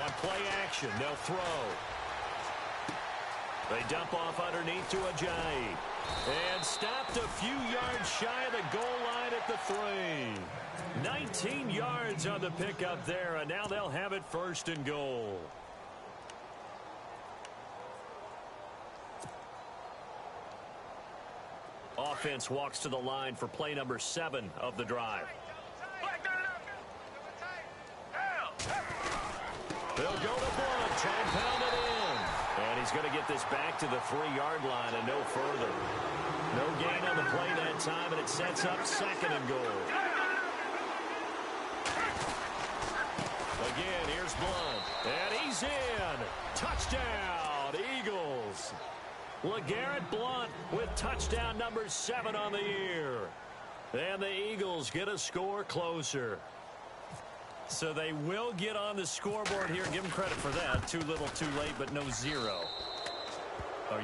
On play action, they'll throw. They dump off underneath to Ajayi. And stopped a few yards shy of the goal line at the 3. 19 yards on the pickup there, and now they'll have it 1st and goal. Offense walks to the line for play number 7 of the drive. They'll go to Blunt, try and pound it in. And he's going to get this back to the 3-yard line and no further. No gain on the play that time, and it sets up 2nd and goal. Again, here's Blunt. And he's in. Touchdown, Eagles. LeGarrette Blunt with touchdown number 7 on the year. And the Eagles get a score closer. So they will get on the scoreboard here. Give them credit for that. Too little, too late, but no 0. Are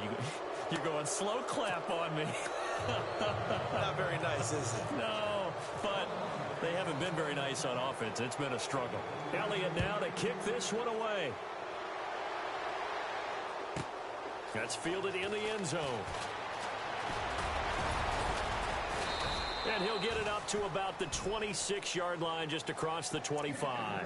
you're going slow clap on me. Not very nice, is it? No, but they haven't been very nice on offense. It's been a struggle. Elliott now to kick this one away. That's fielded in the end zone. And he'll get it up to about the 26-yard line just across the 25.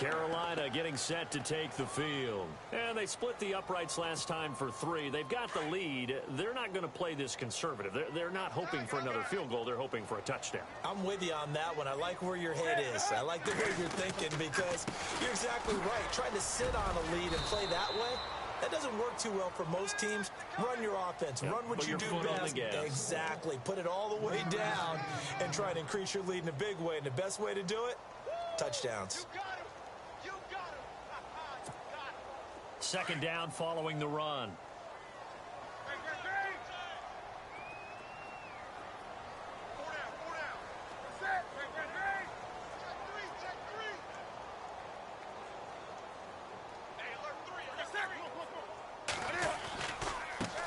Carolina getting set to take the field. And they split the uprights last time for 3. They've got the lead. They're not going to play this conservative. They're not hoping for another field goal. They're hoping for a touchdown. I'm with you on that one. I like where your head is. I like the way you're thinking because you're exactly right. Trying to sit on a lead and play that way, that doesn't work too well for most teams. Run your offense. Yep, run what you do best. Exactly. Put it all the way down and try to increase your lead in a big way. And the best way to do it, touchdowns. Second down following the run.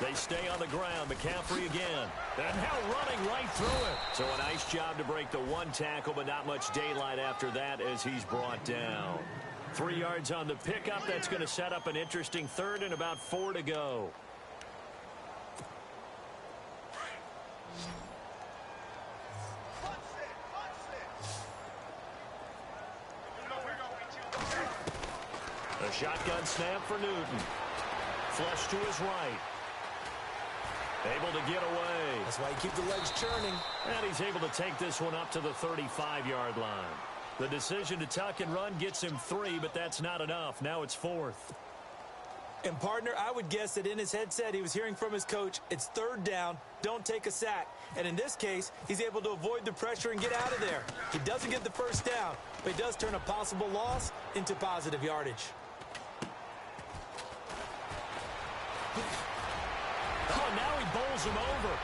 They stay on the ground. McCaffrey again. And now running right through it. So a nice job to break the 1 tackle, but not much daylight after that as he's brought down. 3 yards on the pickup. That's going to set up an interesting third and about 4 to go. A shotgun snap for Newton. Flush to his right. Able to get away. That's why you keep the legs churning. And he's able to take this one up to the 35-yard line. The decision to tuck and run gets him 3, but that's not enough. Now it's 4th. And, partner, I would guess that in his headset he was hearing from his coach, it's 3rd down, don't take a sack. And in this case, he's able to avoid the pressure and get out of there. He doesn't get the 1st down, but he does turn a possible loss into positive yardage. Oh, now he bowls him over.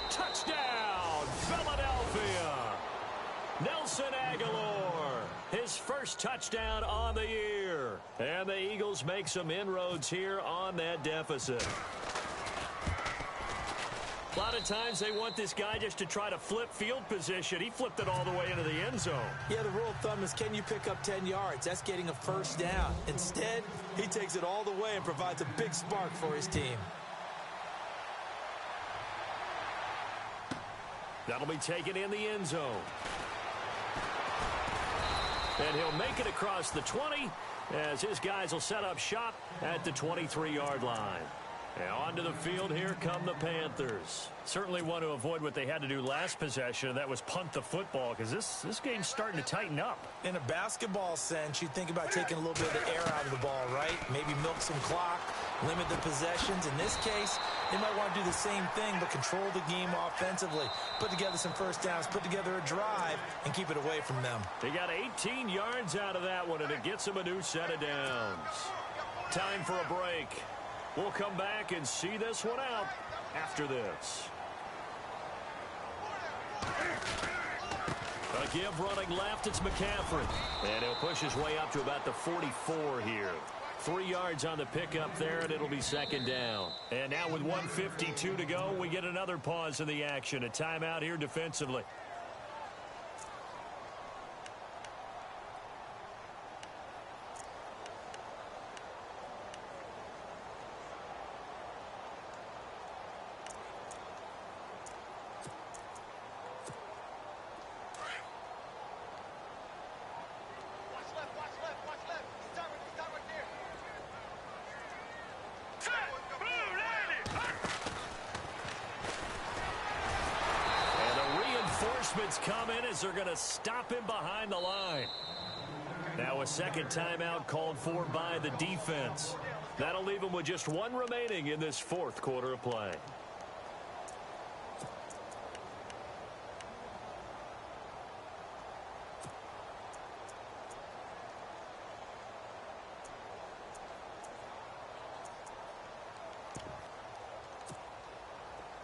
Touchdown, Philadelphia. Nelson Aguilar, his first touchdown on the year. And the Eagles make some inroads here on that deficit. A lot of times they want this guy just to try to flip field position. He flipped it all the way into the end zone. Yeah, the rule of thumb is can you pick up 10 yards? That's getting a 1st down. Instead, he takes it all the way and provides a big spark for his team. That'll be taken in the end zone. And he'll make it across the 20 as his guys will set up shop at the 23-yard line. Now onto the field, here come the Panthers. Certainly want to avoid what they had to do last possession, and that was punt the football, because this game's starting to tighten up. In a basketball sense, you think about taking a little bit of the air out of the ball, right? Maybe milk some clock, limit the possessions. In this case, they might want to do the same thing, but control the game offensively. Put together some 1st downs, put together a drive, and keep it away from them. They got 18 yards out of that one, and it gets them a new set of downs. Time for a break. We'll come back and see this one out after this. A give running left, it's McCaffrey. And he'll push his way up to about the 44 here. 3 yards on the pickup there, and it'll be 2nd down. And now with 1:52 to go, we get another pause in the action. A timeout here defensively. Come in as they're going to stop him behind the line. Now a 2nd timeout called for by the defense. That'll leave him with just 1 remaining in this 4th quarter of play.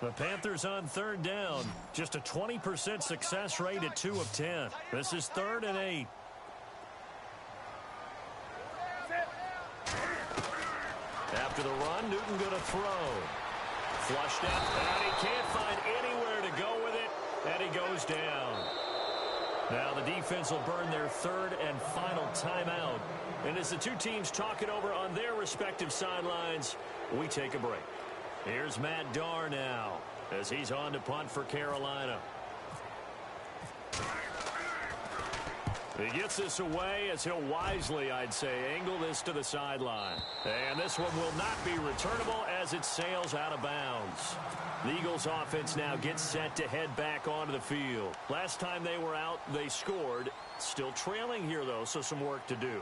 The Panthers on 3rd down. Just a 20% success rate at 2 of 10. This is 3rd and 8. After the run, Newton going to throw. Flushed out, and he can't find anywhere to go with it, and he goes down. Now the defense will burn their 3rd and final timeout. And as the two teams talk it over on their respective sidelines, we take a break. Here's Matt Darr now. as he's on to punt for Carolina. He gets this away as he'll wisely, I'd say, angle this to the sideline. And this one will not be returnable as it sails out of bounds. The Eagles offense now gets set to head back onto the field. Last time they were out, they scored. Still trailing here, though, so some work to do.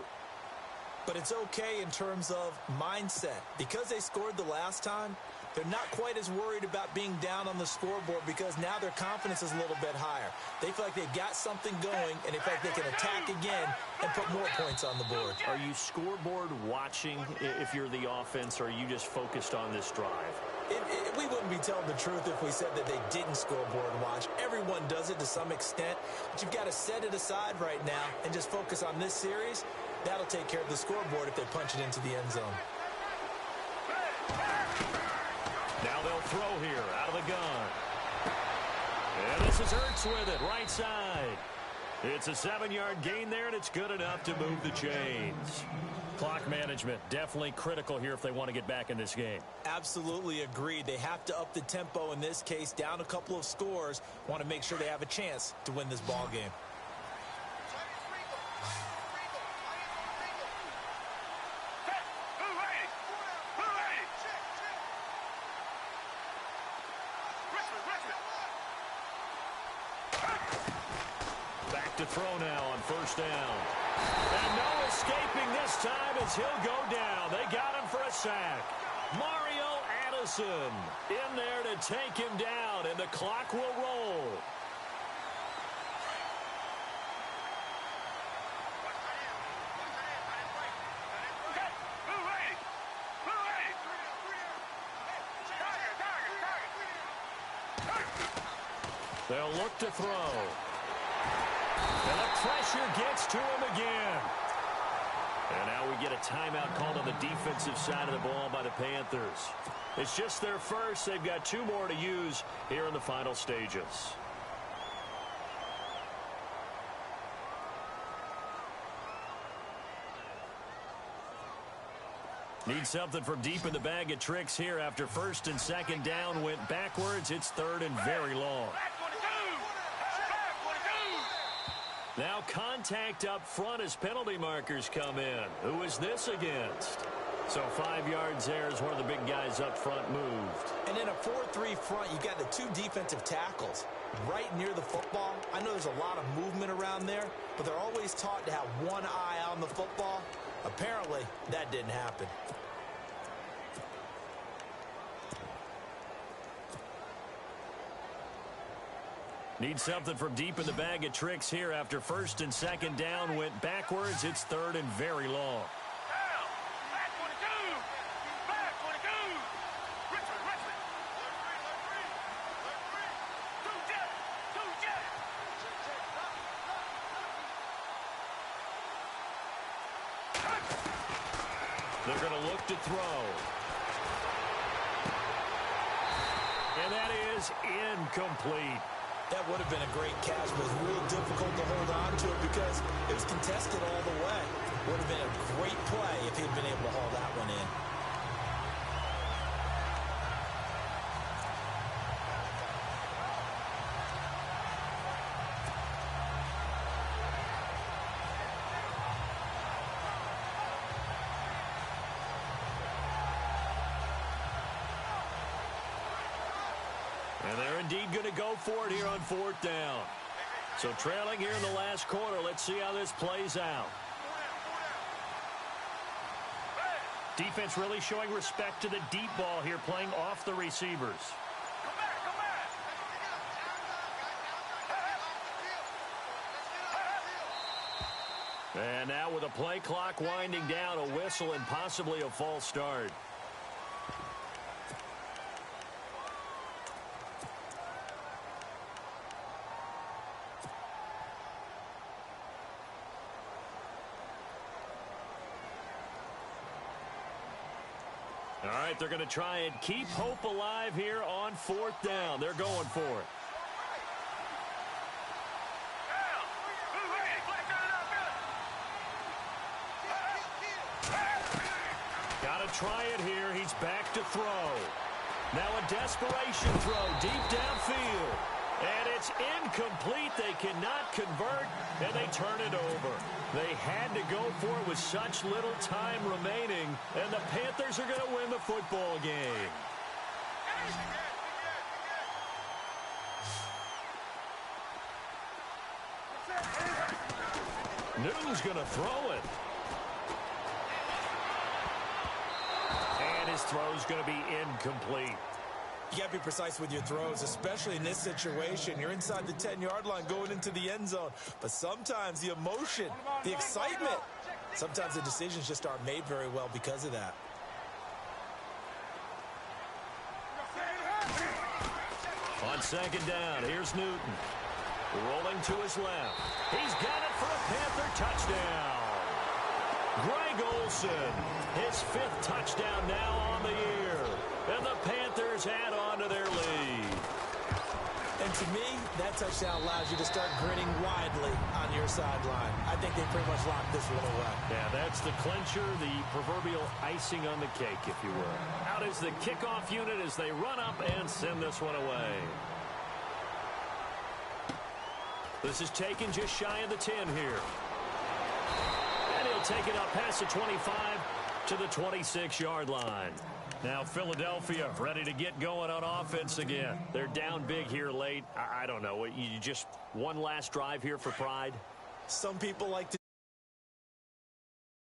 But it's okay in terms of mindset. Because they scored the last time, they're not quite as worried about being down on the scoreboard because now their confidence is a little bit higher. They feel like they've got something going, and they feel like they can attack again and put more points on the board. Are you scoreboard watching if you're the offense, or are you just focused on this drive? We wouldn't be telling the truth if we said that they didn't scoreboard watch. Everyone does it to some extent, but you've got to set it aside right now and just focus on this series. That'll take care of the scoreboard if they punch it into the end zone. Now they'll throw here out of the gun. And this is Ertz with it, right side. It's a 7-yard gain there, and it's good enough to move the chains. Clock management, definitely critical here if they want to get back in this game. Absolutely agreed. They have to up the tempo in this case, down a couple of scores. Want to make sure they have a chance to win this ball game. Back to throw now on first down. And no escaping this time as he'll go down. They got him for a sack. Mario Addison in there to take him down, and the clock will roll. They'll look to throw. And the pressure gets to him again. And now we get a timeout called on the defensive side of the ball by the Panthers. It's just their first. They've got 2 more to use here in the final stages. Need something from deep in the bag of tricks here after first and second down went backwards. It's third and very long. Now contact up front as penalty markers come in. Who is this against? So 5 yards there as one of the big guys up front moved. And in a 4-3 front, you got the 2 defensive tackles right near the football. I know there's a lot of movement around there, but they're always taught to have one eye on the football. Apparently, that didn't happen. Need something from deep in the bag of tricks here after first and second down went backwards. It's third and very long. They're going to look to throw. And that is incomplete. That would have been a great catch, but it was real difficult to hold on to it because it was contested all the way. Would have been a great play if he had been able to haul that one in. And they're indeed going to go for it here on fourth down. So trailing here in the last quarter. Let's see how this plays out. Defense really showing respect to the deep ball here, playing off the receivers. And now with a play clock winding down, a whistle and possibly a false start. All right, they're going to try and keep hope alive here on fourth down. They're going for it. Got to try it here. He's back to throw. Now a desperation throw deep downfield. And it's incomplete. They cannot convert, and they turn it over. They had to go for it with such little time remaining, and the Panthers are going to win the football game. Newton's going to throw it. And his throw's going to be incomplete. You got to be precise with your throws, especially in this situation. You're inside the 10-yard line going into the end zone. But sometimes the emotion, the excitement, sometimes the decisions just aren't made very well because of that. On second down, here's Newton. Rolling to his left. He's got it for a Panther touchdown. Greg Olsen, his 5th touchdown now on the year. And the Panthers add on to their lead. And to me, that touchdown allows you to start grinning widely on your sideline. I think they pretty much locked this one away. Yeah, that's the clincher, the proverbial icing on the cake, if you will. Out is the kickoff unit as they run up and send this one away. This is taken just shy of the 10 here. And he'll take it up past the 25 to the 26-yard line. Now Philadelphia ready to get going on offense again. They're down big here late. I don't know. You just one last drive here for pride? Some people like to